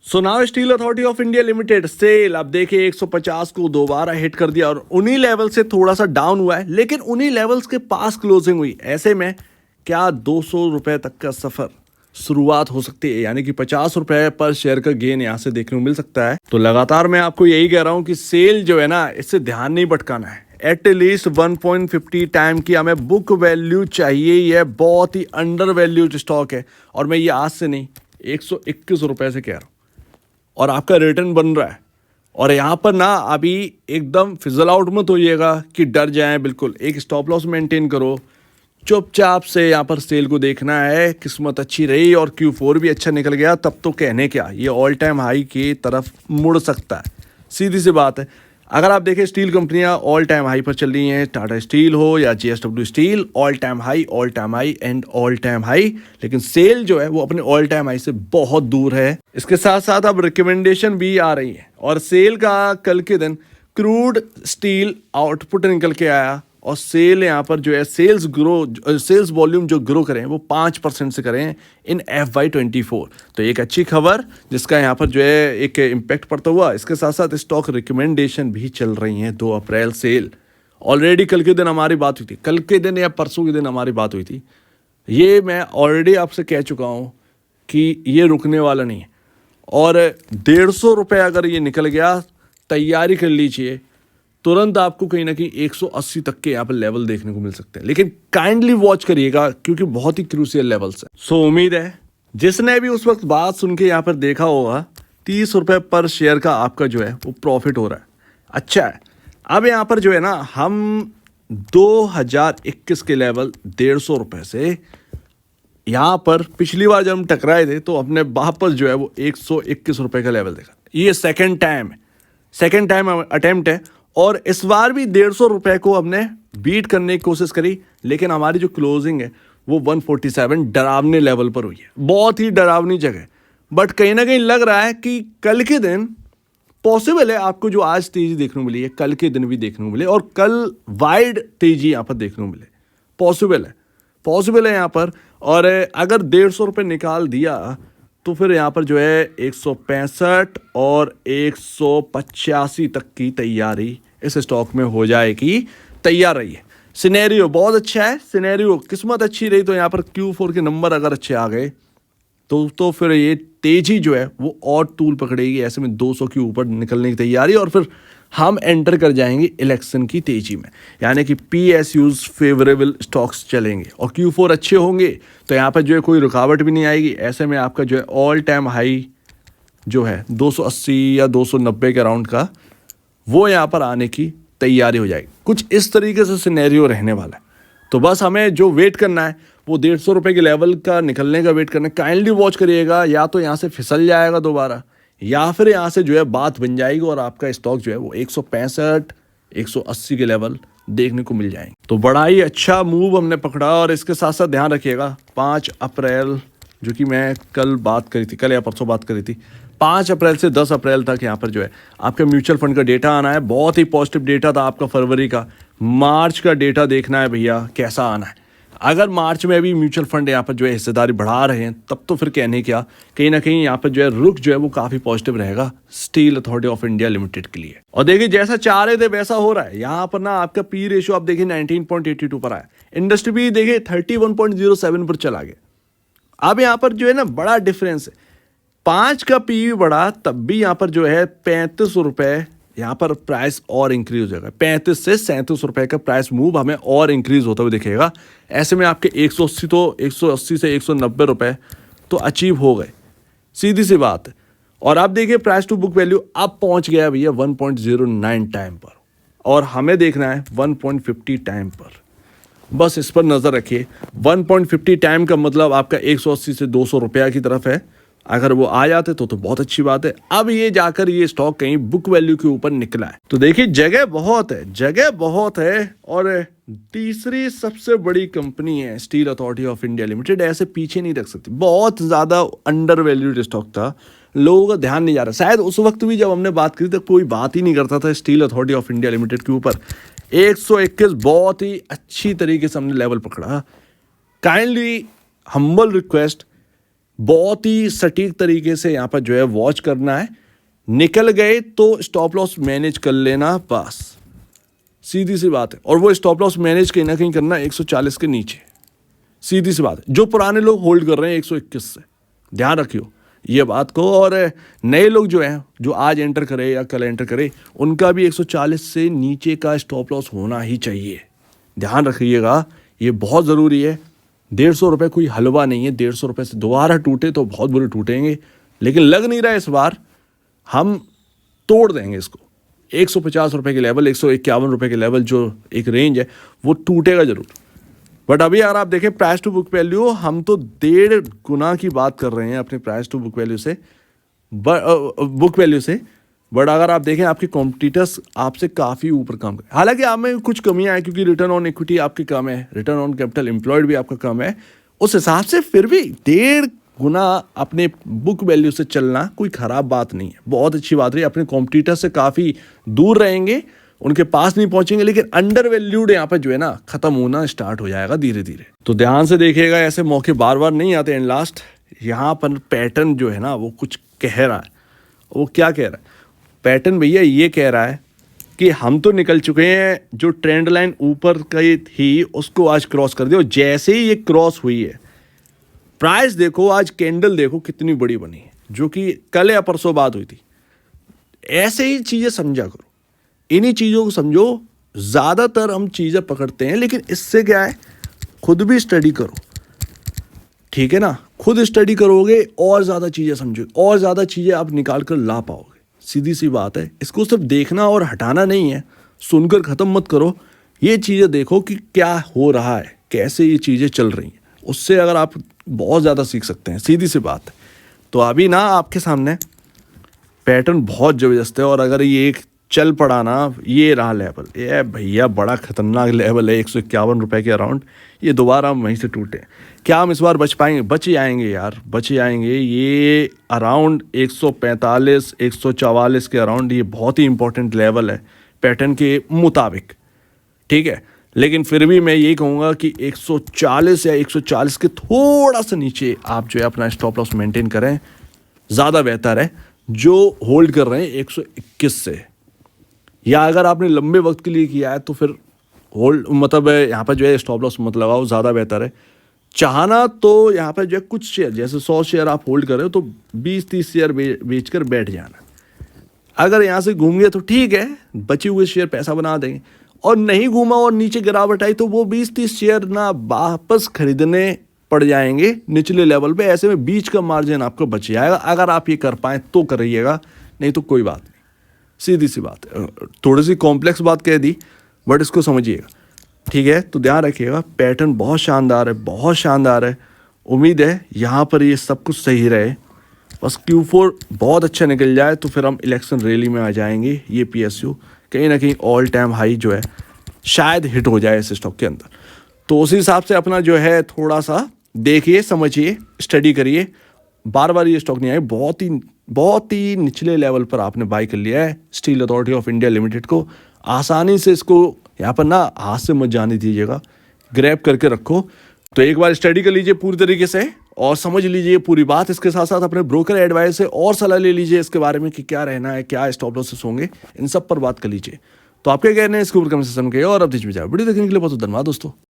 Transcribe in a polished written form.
So now steel authority of India limited SAIL आप देखिए 150 को दोबारा हिट कर दिया और उन्हीं लेवल से थोड़ा सा डाउन हुआ है, लेकिन उन्हीं लेवल्स के पास क्लोजिंग हुई। ऐसे में क्या 200 रुपए तक का सफर शुरुआत हो सकती है, यानी कि 50 रुपए पर शेयर का गेन यहां से देखने को मिल सकता है। तो लगातार मैं आपको यही कह रहा हूं कि सेल जो है ना, इससे ध्यान नहीं भटकाना है। एटलीस्ट 1.50 टाइम की हमें बुक वैल्यू चाहिए। यह बहुत ही अंडर वैल्यूड स्टॉक है और मैं ये आज से नहीं 121 रुपए से कह रहा हूं और आपका रिटर्न बन रहा है। और यहाँ पर ना अभी एकदम फिजल आउट मत होइएगा कि डर जाएं। बिल्कुल एक स्टॉप लॉस मेंटेन करो, चुपचाप से यहाँ पर सेल को देखना है। किस्मत अच्छी रही और Q4 भी अच्छा निकल गया, तब तो कहने क्या, ये ऑल टाइम हाई की तरफ मुड़ सकता है। सीधी सी बात है। अगर आप देखें स्टील कंपनियां ऑल टाइम हाई पर चल रही हैं, टाटा स्टील हो या JSW steel, all time high and all time high. लेकिन सेल जो है वो अपने ऑल टाइम हाई से बहुत दूर है। इसके साथ साथ अब रिकमेंडेशन भी आ रही है और सेल का कल के दिन क्रूड स्टील आउटपुट निकल के आया और सेल यहाँ पर जो है सेल्स वॉल्यूम जो ग्रो करें वो 5% से करें इन FY24। तो एक अच्छी खबर जिसका यहाँ पर जो है एक इम्पैक्ट पड़ता हुआ। इसके साथ साथ स्टॉक रिकमेंडेशन भी चल रही हैं। 2 अप्रैल सेल ऑलरेडी कल के दिन हमारी बात हुई थी, कल के दिन या परसों के दिन हमारी बात हुई थी। ये मैं ऑलरेडी आपसे कह चुका हूँ कि ये रुकने वाला नहीं है और 150 रुपये अगर ये निकल गया, तैयारी कर लीजिए, तुरंत आपको कहीं ना कहीं 180 तक के यहाँ पर लेवल देखने को मिल सकते हैं। लेकिन काइंडली वॉच करिएगा क्योंकि बहुत ही क्रूशियल लेवल्स है। सो उम्मीद है जिसने भी उस वक्त बात सुन के यहाँ पर देखा होगा 30 रुपये पर शेयर का आपका जो है वो प्रॉफिट हो रहा है। अच्छा है। अब यहाँ पर जो है ना, हम 2021 के लेवल 150 रुपये से यहाँ पर पिछली बार जब हम टकराए थे तो अपने वापस जो है वो 121 रुपये का लेवल देखा। ये सेकेंड टाइम अटेम्प्ट है और इस बार भी 150 रुपये को हमने बीट करने की कोशिश करी, लेकिन हमारी जो क्लोजिंग है वो 147 डरावने लेवल पर हुई है। बहुत ही डरावनी जगह, बट कहीं ना कहीं लग रहा है कि कल के दिन पॉसिबल है आपको जो आज तेजी देखने को मिली है कल के दिन भी देखने को मिले और कल वाइड तेजी यहाँ पर देखने को मिले। पॉसिबल है यहाँ पर। और अगर 150 रुपये निकाल दिया तो फिर यहाँ पर जो है 165 और 185 तक की तैयारी इस स्टॉक में हो जाएगी। तैयार रहिए। सिनेरियो बहुत अच्छा है। सिनेरियो किस्मत अच्छी रही तो यहाँ पर Q4 के नंबर अगर अच्छे आ गए तो फिर ये तेजी जो है वो और तूल पकड़ेगी। ऐसे में 200 के ऊपर निकलने की तैयारी और फिर हम एंटर कर जाएंगे इलेक्शन की तेजी में, यानी कि PSUs फेवरेबल स्टॉक्स चलेंगे और Q4 अच्छे होंगे तो यहाँ पर जो है कोई रुकावट भी नहीं आएगी। ऐसे में आपका जो है ऑल टाइम हाई जो है 280 या 290 के अराउंड का वो यहाँ पर आने की तैयारी हो जाएगी। कुछ इस तरीके से सिनेरियो रहने वाला है। तो बस हमें जो वेट करना है वो 150 रुपये के लेवल का निकलने का वेट करना है। काइंडली वॉच करिएगा, या तो यहाँ से फिसल जाएगा दोबारा या फिर यहाँ से जो है बात बन जाएगी और आपका स्टॉक जो है वो 165 180 के लेवल देखने को मिल जाएंगे। तो बड़ा ही अच्छा मूव हमने पकड़ा। और इसके साथ साथ ध्यान रखिएगा 5 अप्रैल जो कि मैं कल या परसों बात करी थी, 5 अप्रैल से 10 अप्रैल तक यहाँ पर जो है आपका म्यूचुअल फंड का डेटा आना है। बहुत ही पॉजिटिव डेटा था आपका फरवरी का। मार्च का डेटा देखना है भैया कैसा आना है। अगर मार्च में भी म्यूचुअल फंड यहाँ पर जो है हिस्सेदारी बढ़ा रहे हैं तब तो फिर कहने क्या, कहीं ना कहीं यहाँ पर जो है रुख जो है वो काफ़ी पॉजिटिव रहेगा steel authority of India limited के लिए। और देखिए जैसा चाह रहे थे वैसा हो रहा है। यहाँ पर ना आपका P रेशियो आप देखिए 19.82 पर आया। इंडस्ट्री भी देखिए 31.07 पर चला गया। अब यहाँ पर जो है ना बड़ा डिफरेंस है। 5 का PE बढ़ा तब भी यहाँ पर जो है 35 रुपये यहाँ पर प्राइस और इंक्रीज हो जाएगा। 35 से 37 रुपये का प्राइस मूव हमें और इंक्रीज होता हुआ दिखेगा। ऐसे में आपके 180 से 190 रुपये तो अचीव हो गए। सीधी सी बात है। और आप देखिए प्राइस टू बुक वैल्यू अब पहुंच गया भैया 1.09 टाइम पर और हमें देखना है 1.50 टाइम पर। बस इस पर नज़र रखिए। 1.50 टाइम का मतलब आपका 180 से 200 रुपया की तरफ है। अगर वो आ जाते तो बहुत अच्छी बात है। अब ये जाकर ये स्टॉक कहीं बुक वैल्यू के ऊपर निकला है। तो देखिए जगह बहुत है और तीसरी सबसे बड़ी कंपनी है steel authority of India limited. ऐसे पीछे नहीं रख सकती। बहुत ज़्यादा अंडर वैल्यूड स्टॉक था, लोगों का ध्यान नहीं जा रहा। शायद उस वक्त भी जब हमने बात करी तो कोई बात ही नहीं करता था steel authority of India limited के ऊपर। 121 बहुत ही अच्छी तरीके से हमने लेवल पकड़ा। काइंडली हम्बल रिक्वेस्ट बहुत ही सटीक तरीके से यहाँ पर जो है वॉच करना है। निकल गए तो स्टॉप लॉस मैनेज कर लेना, बस सीधी सी बात है। और वो स्टॉप लॉस मैनेज कहीं ना कहीं करना 140 के नीचे, सीधी सी बात है। जो पुराने लोग होल्ड कर रहे हैं 121 से, ध्यान रखियो ये बात को। और नए लोग जो हैं, जो आज एंटर करे या कल एंटर करे, उनका भी 140 से नीचे का स्टॉप लॉस होना ही चाहिए। ध्यान रखिएगा, ये बहुत ज़रूरी है। 150 रुपये कोई हलवा नहीं है। 150 रुपये से दोबारा टूटे तो बहुत बुरे टूटेंगे, लेकिन लग नहीं रहा है इस बार हम तोड़ देंगे इसको। 150 रुपये के लेवल, 151 रुपये के लेवल जो एक रेंज है, वो टूटेगा जरूर। बट अभी अगर आप देखें प्राइस टू बुक वैल्यू, हम तो 1.5 गुना की बात कर रहे हैं अपने प्राइस टू बुक वैल्यू से, बट अगर आप देखें आपके कॉम्पिटिटर्स आपसे काफ़ी ऊपर कम है। हालांकि आप में कुछ कमियां हैं, क्योंकि रिटर्न ऑन इक्विटी आपकी कम है, रिटर्न ऑन कैपिटल एम्प्लॉयड भी आपका कम है। उस हिसाब से फिर भी 1.5 गुना अपने बुक वैल्यू से चलना कोई ख़राब बात नहीं है, बहुत अच्छी बात रही। अपने कॉम्पिटिटर से काफ़ी दूर रहेंगे, उनके पास नहीं पहुंचेंगे, लेकिन अंडर वैल्यूड यहाँ पर जो है ना खत्म होना स्टार्ट हो जाएगा धीरे धीरे। तो ध्यान से देखिएगा, ऐसे मौके बार बार नहीं आते। एंड लास्ट यहाँ पर पैटर्न जो है ना वो कुछ कह रहा है। वो क्या कह रहा है पैटर्न भैया? ये कह रहा है कि हम तो निकल चुके हैं, जो ट्रेंड लाइन ऊपर की थी उसको आज क्रॉस कर दिया। और जैसे ही ये क्रॉस हुई है, प्राइस देखो, आज कैंडल देखो कितनी बड़ी बनी है, जो कि कल या परसों बाद हुई थी। ऐसे ही चीज़ें समझा करो, इन्हीं चीज़ों को समझो। ज़्यादातर हम चीज़ें पकड़ते हैं, लेकिन इससे क्या है, खुद भी स्टडी करो, ठीक है ना। खुद स्टडी करोगे और ज़्यादा चीज़ें समझोगे, और ज़्यादा चीज़ें आप निकाल कर ला पाओगे। सीधी सी बात है। इसको सिर्फ देखना और हटाना नहीं है, सुनकर ख़त्म मत करो। ये चीज़ें देखो कि क्या हो रहा है, कैसे ये चीज़ें चल रही हैं। उससे अगर आप बहुत ज़्यादा सीख सकते हैं, सीधी सी बात है। तो अभी ना आपके सामने पैटर्न बहुत ज़बरदस्त है, और अगर ये एक चल पड़ा ना, ये रहा लेवल, ये भैया बड़ा खतरनाक लेवल है 151 रुपये के अराउंड। ये दोबारा हम वहीं से टूटे, क्या हम इस बार बच पाएंगे? बच ही आएंगे यार, बच ही आएंगे। ये अराउंड 145 144 के अराउंड, ये बहुत ही इंपॉर्टेंट लेवल है पैटर्न के मुताबिक, ठीक है। लेकिन फिर भी मैं यही कहूँगा कि 140 या 140 के थोड़ा सा नीचे आप जो है अपना स्टॉप लॉस मेंटेन करें, ज़्यादा बेहतर है। जो होल्ड कर रहे हैं 121 से, या अगर आपने लंबे वक्त के लिए किया है तो फिर होल्ड, मतलब यहाँ पर जो है स्टॉप लॉस मत लगाओ, ज़्यादा बेहतर है। चाहना तो यहाँ पर जो है कुछ शेयर, जैसे 100 शेयर आप होल्ड कर रहे हो तो 20-30 शेयर बेचकर बैठ जाना। अगर यहाँ से घूम गए तो ठीक है, बचे हुए शेयर पैसा बना देंगे। और नहीं घूमा और नीचे गिरावट आई तो वो 20-30 शेयर ना वापस खरीदने पड़ जाएंगे निचले लेवल पे। ऐसे में बीच का मार्जिन आपको बच जाएगा। अगर आप ये कर पाएँ तो करिएगा, नहीं तो कोई बात नहीं, सीधी सी बात है। थोड़ी सी कॉम्प्लेक्स बात कह दी, बट इसको समझिएगा, ठीक है। तो ध्यान रखिएगा, पैटर्न बहुत शानदार है, बहुत शानदार है। उम्मीद है यहाँ पर ये सब कुछ सही रहे, बस Q4 बहुत अच्छा निकल जाए तो फिर हम इलेक्शन रैली में आ जाएंगे। ये PSU कहीं ना कहीं ऑल टाइम हाई जो है शायद हिट हो जाए इस स्टॉक के अंदर। तो उसी हिसाब से अपना जो है थोड़ा सा देखिए, समझिए, स्टडी करिए। बार बार ये स्टॉक नहीं आए, बहुत ही निचले लेवल पर आपने बाई कर लिया है steel authority of India limited को। आसानी से इसको यहाँ पर ना हाथ से मत जाने दीजिएगा, ग्रैब करके रखो। तो एक बार स्टडी कर लीजिए पूरी तरीके से और समझ लीजिए पूरी बात। इसके साथ साथ अपने ब्रोकर एडवाइस से और सलाह ले लीजिए इसके बारे में कि क्या रहना है, क्या स्टॉप लॉसेस होंगे, इन सब पर बात कर लीजिए। तो आपके कहने हैं इसके ऊपर कमेंट सेक्शन में, और अब वीडियो देखने के लिए बहुत धन्यवाद दोस्तों।